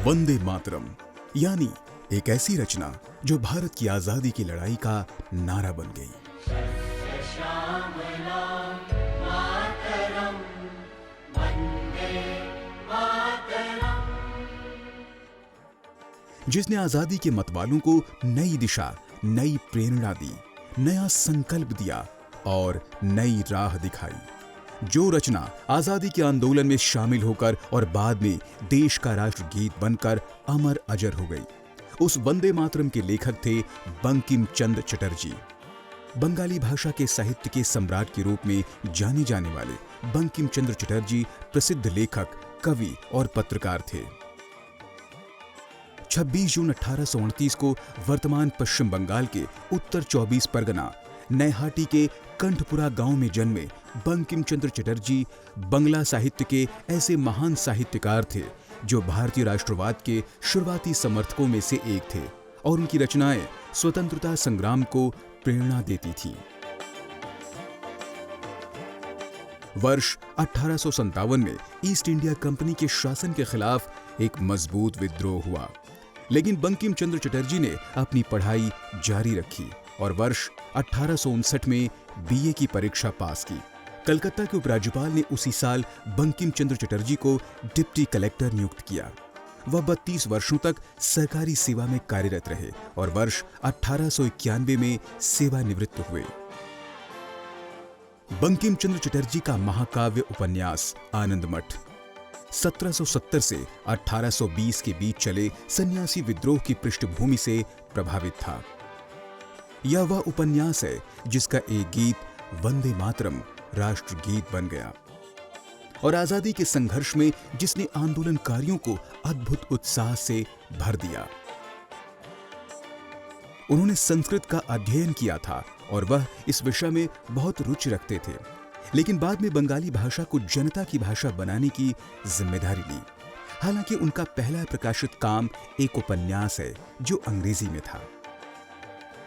वंदे मातरम यानी एक ऐसी रचना जो भारत की आजादी की लड़ाई का नारा बन गई। जिसने आजादी के मतवालों को नई दिशा, नई प्रेरणा दी, नया संकल्प दिया और नई राह दिखाई। जो रचना आजादी के आंदोलन में शामिल होकर और बाद में देश का राष्ट्रगीत बनकर अमर अजर हो गई। उस वंदे मातरम के लेखक थे बंकिम चंद्र चटर्जी। बंगाली भाषा के साहित्य के सम्राट के रूप में जाने जाने वाले बंकिम चंद्र चटर्जी प्रसिद्ध लेखक, कवि और पत्रकार थे। 26 जून 1829 को वर्तमान पश्चिम बंगाल के उत्तर 24 परगना नैहाटी के कंठपुरा गांव में जन्मे बंकिम चंद्र चटर्जी बंगला साहित्य के ऐसे महान साहित्यकार थे जो भारतीय राष्ट्रवाद के शुरुआती समर्थकों में से एक थे और उनकी रचनाएं स्वतंत्रता संग्राम को प्रेरणा देती थी। वर्ष 1857 में ईस्ट इंडिया कंपनी के शासन के खिलाफ एक मजबूत विद्रोह हुआ, लेकिन बंकिम चंद्र चटर्जी ने अपनी पढ़ाई जारी रखी और वर्ष 1859 में बीए की परीक्षा पास की। कलकत्ता के उपराज्यपाल ने उसी साल बंकिम चंद्र चटर्जी को डिप्टी कलेक्टर नियुक्त किया। वह 32 वर्षों तक सरकारी सेवा में कार्यरत रहे और वर्ष 1891 में सेवानिवृत्त हुए। बंकिम चंद्र चटर्जी का महाकाव्य उपन्यास आनंद मठ 1770 से 1820 के बीच चले सन्यासी विद्रोह की पृष्ठभूमि से प्रभावित था। यह वह उपन्यास है जिसका एक गीत वंदे मातरम राष्ट्रगीत बन गया और आजादी के संघर्ष में जिसने आंदोलनकारियों को अद्भुत उत्साह से भर दिया। उन्होंने संस्कृत का अध्ययन किया था और वह इस विषय में बहुत रुचि रखते थे, लेकिन बाद में बंगाली भाषा को जनता की भाषा बनाने की जिम्मेदारी ली। हालांकि उनका पहला प्रकाशित काम एक उपन्यास है जो अंग्रेजी में था।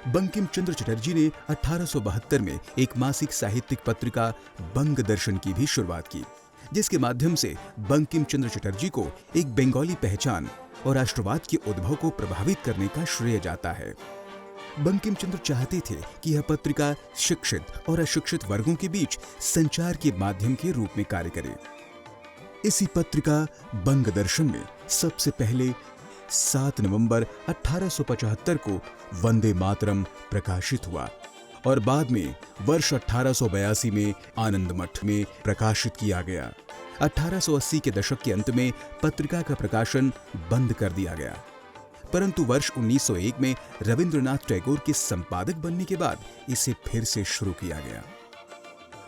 बंकिम चंद्र चटर्जी ने 1872 में एक मासिक साहित्यिक पत्रिका बंग दर्शन की भी शुरुआत की, जिसके माध्यम से बंकिम चंद्र चटर्जी को एक बंगाली पहचान और राष्ट्रवाद के उद्भव को प्रभावित करने का श्रेय जाता है। बंकिम चंद्र चाहते थे कि यह पत्रिका शिक्षित और अशिक्षित वर्गों के बीच संचार के माध्यम के रूप में कार्य करे। इसी पत्रिका बंग दर्शन में सबसे पहले 7 नवंबर 1875 को वंदे मातरम प्रकाशित हुआ और बाद में वर्ष 1882 में आनंद मठ में प्रकाशित किया गया। 1880 के दशक के अंत में पत्रिका का प्रकाशन बंद कर दिया गया, परंतु वर्ष 1901 में रविंद्रनाथ टैगोर के संपादक बनने के बाद इसे फिर से शुरू किया गया।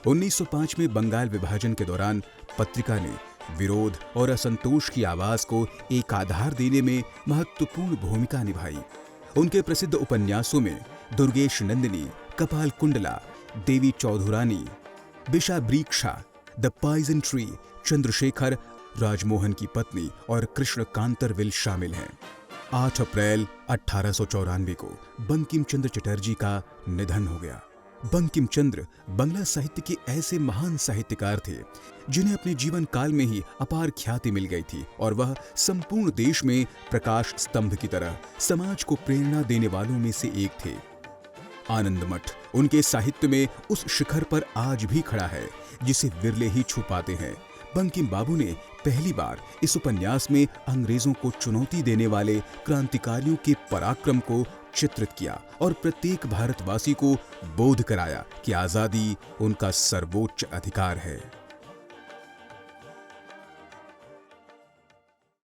1905 में बंगाल विभाजन के दौरान पत्रिका ने विरोध और असंतोष की आवाज को एक आधार देने में महत्वपूर्ण भूमिका निभाई। उनके प्रसिद्ध उपन्यासों में Durgesh Nandini, Kapal Kundala, Devi Chaudhurani, Bishabriksha, the poison tree, Chandrashekhar, Rajmohan की पत्नी और कृष्ण कांतरविल शामिल हैं। 8 अप्रैल 1894 को बंकिम चंद्र चटर्जी का निधन हो गया। बंकिम चंद्र बंगला साहित्य के ऐसे महान साहित्यकार थे जिन्हें अपने जीवन काल में ही अपार ख्याति मिल गई थी और वह संपूर्ण देश में प्रकाश स्तंभ की तरह समाज को प्रेरणा देने वालों में से एक थे। आनंद मठ उनके साहित्य में उस शिखर पर आज भी खड़ा है जिसे विरले ही छू पाते हैं। बंकिम बाबू ने पहली बार इस उपन्यास में अंग्रेजों को चुनौती देने वाले क्रांतिकारियों के पराक्रम को चित्रित किया और प्रत्येक भारतवासी को बोध कराया कि आजादी उनका सर्वोच्च अधिकार है।